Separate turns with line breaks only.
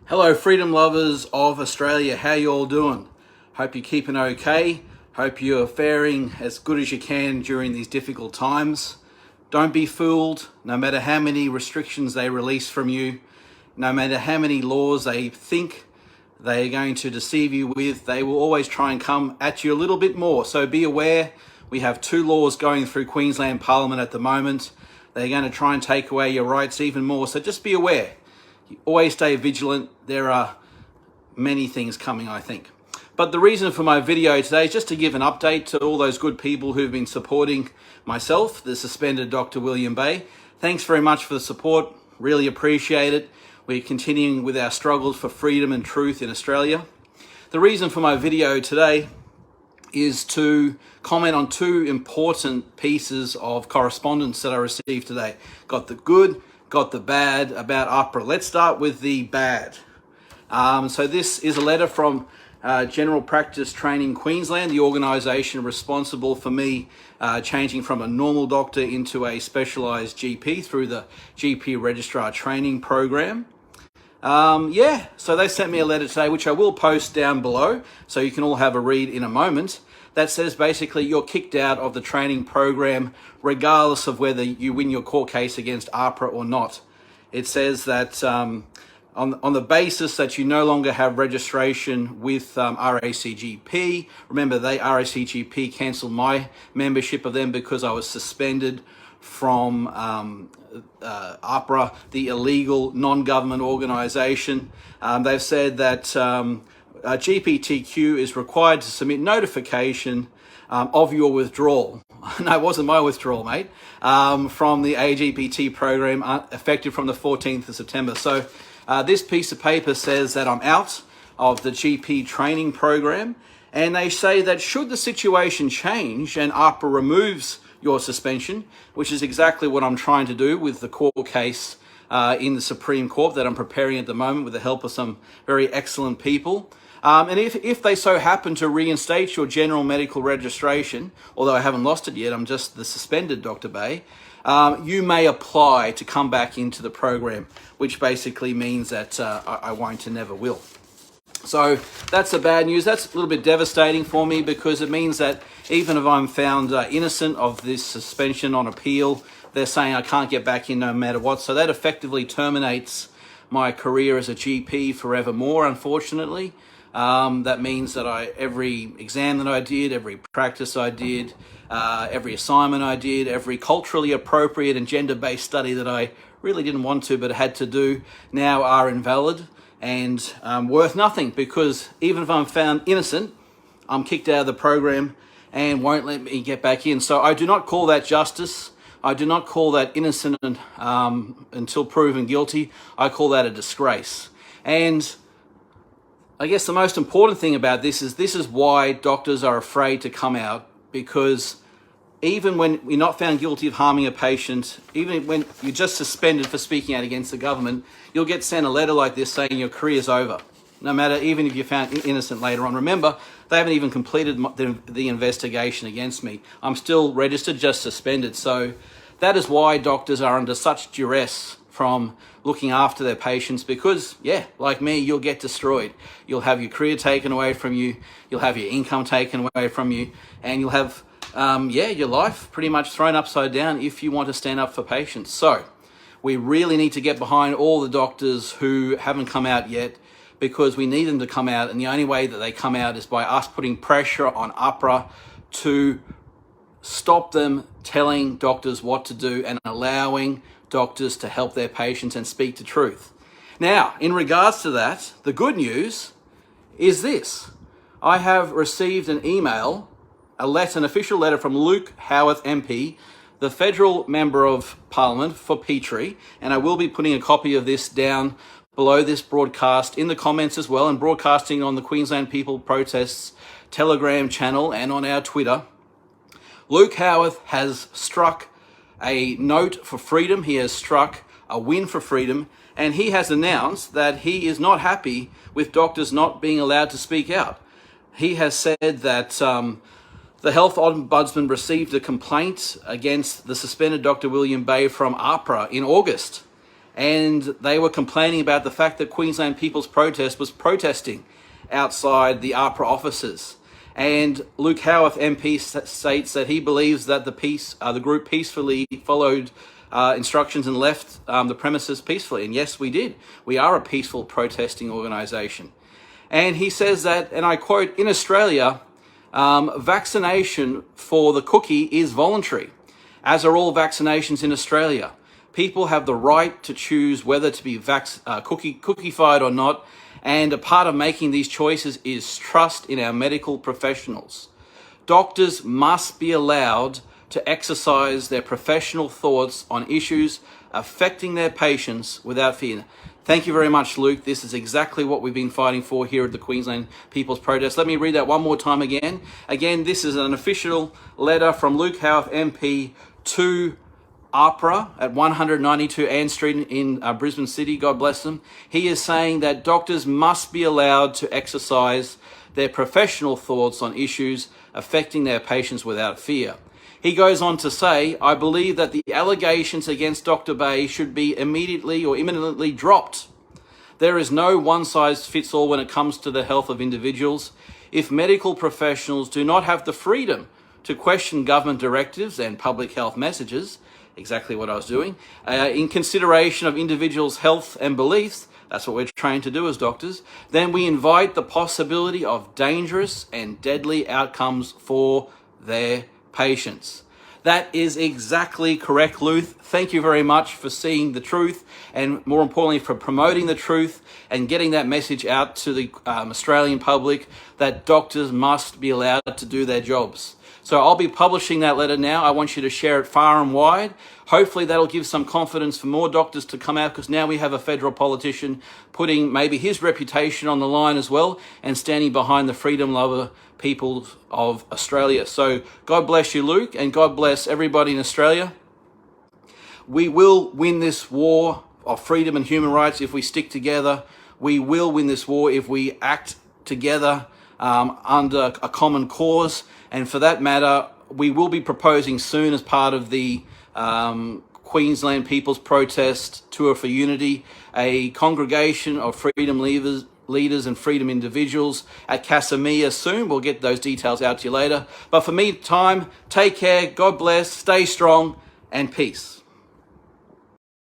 Hello freedom lovers of Australia, how you all doing? Hope you're keeping okay. Hope you're faring as good as you can during these difficult times. Don't be fooled, no matter how many restrictions they release from you, no matter how many laws they think they're going to deceive you with, they will always try and come at you a little bit more. So be aware, we have 2 laws going through Queensland Parliament at the moment. They're going to try and take away your rights even more, so just be aware. Always stay vigilant. There are many things coming, I think. But the reason for my video today is just to give an update to all those good people who've been supporting myself, the suspended Dr. William Bay. Thanks very much for the support. Really appreciate it. We're continuing with our struggles for freedom and truth in Australia. The reason for my video today is to comment on 2 important pieces of correspondence that I received today. Got the good, got the bad about AHPRA. Let's start with the bad. So this is a letter from General Practice Training Queensland, the organisation responsible for me changing from a normal doctor into a specialised GP through the GP Registrar Training Program. So they sent me a letter today, which I will post down below, so you can all have a read in a moment. That says basically you're kicked out of the training program regardless of whether you win your court case against AHPRA or not. It says that on the basis that you no longer have registration with RACGP. Remember, RACGP cancelled my membership of them because I was suspended from AHPRA, the illegal non-government organisation. They've said that GPTQ is required to submit notification of your withdrawal. No, it wasn't my withdrawal, mate. From the AHPT program, effective from the 14th of September. So this piece of paper says that I'm out of the GP training program, and they say that should the situation change and AHPRA removes your suspension, which is exactly what I'm trying to do with the court case in the Supreme Court that I'm preparing at the moment with the help of some very excellent people. And if they so happen to reinstate your general medical registration, although I haven't lost it yet, I'm just the suspended Dr. Bay, you may apply to come back into the program, which basically means that I won't and never will. So that's the bad news. That's a little bit devastating for me because it means that even if I'm found innocent of this suspension on appeal, they're saying I can't get back in no matter what. So that effectively terminates my career as a GP forevermore, unfortunately. That means that every exam that I did, every practice I did, every assignment I did, every culturally appropriate and gender-based study that I really didn't want to but had to do now are invalid and worth nothing, because even if I'm found innocent, I'm kicked out of the program and won't let me get back in. So I do not call that justice. I do not call that innocent until proven guilty. I call that a disgrace. And I guess the most important thing about this is why doctors are afraid to come out, because even when you're not found guilty of harming a patient, even when you're just suspended for speaking out against the government, you'll get sent a letter like this saying your career's over, no matter, even if you're found innocent later on. Remember, they haven't even completed the investigation against me. I'm still registered, just suspended. So that is why doctors are under such duress from looking after their patients, because, yeah, like me, you'll get destroyed. You'll have your career taken away from you, you'll have your income taken away from you, and you'll have, your life pretty much thrown upside down if you want to stand up for patients. So we really need to get behind all the doctors who haven't come out yet, because we need them to come out, and the only way that they come out is by us putting pressure on AHPRA to stop them telling doctors what to do and allowing doctors to help their patients and speak the truth. Now, in regards to that, the good news is this. I have received an email, an official letter from Luke Howarth MP, the federal member of Parliament for Petrie, and I will be putting a copy of this down below this broadcast in the comments as well, and broadcasting on the Queensland People Protests Telegram channel and on our Twitter. Luke Howarth has struck a note for freedom. He has struck a win for freedom, and he has announced that he is not happy with doctors not being allowed to speak out. He has said that the Health Ombudsman received a complaint against the suspended Dr. William Bay from AHPRA in August, and they were complaining about the fact that Queensland People's Protest was protesting outside the AHPRA offices. And Luke Howarth MP states that he believes that the group peacefully followed instructions and left the premises peacefully. And yes, we did. We are a peaceful protesting organisation. And he says that, and I quote, in Australia, vaccination for the cookie is voluntary, as are all vaccinations in Australia. People have the right to choose whether to be cookified or not, and a part of making these choices is trust in our medical professionals. Doctors must be allowed to exercise their professional thoughts on issues affecting their patients without fear. Thank you very much, Luke. This is exactly what we've been fighting for here at the Queensland People's Protest. Let me read that one more time again. Again, this is an official letter from Luke Howarth MP to AHPRA at 192 Ann Street in Brisbane City. God bless them. He is saying that doctors must be allowed to exercise their professional thoughts on issues affecting their patients without fear. He goes on to say, I believe that the allegations against Dr. Bay should be immediately or imminently dropped. There is no one-size-fits-all when it comes to the health of individuals. If medical professionals do not have the freedom to question government directives and public health messages, exactly what I was doing, in consideration of individuals' health and beliefs, that's what we're trained to do as doctors, then we invite the possibility of dangerous and deadly outcomes for their patients. That is exactly correct, Luth. Thank you very much for seeing the truth, and more importantly for promoting the truth and getting that message out to the Australian public that doctors must be allowed to do their jobs. So I'll be publishing that letter now. I want you to share it far and wide. Hopefully that'll give some confidence for more doctors to come out, because now we have a federal politician putting maybe his reputation on the line as well and standing behind the freedom lover people of Australia. So God bless you, Luke, and God bless everybody in Australia. We will win this war of freedom and human rights if we stick together. We will win this war if we act together under a common cause. And for that matter, we will be proposing soon, as part of the Queensland People's Protest Tour for Unity, a congregation of freedom leaders and freedom individuals at Casamia soon. We'll get those details out to you later. But for me, take care, God bless, stay strong, and peace.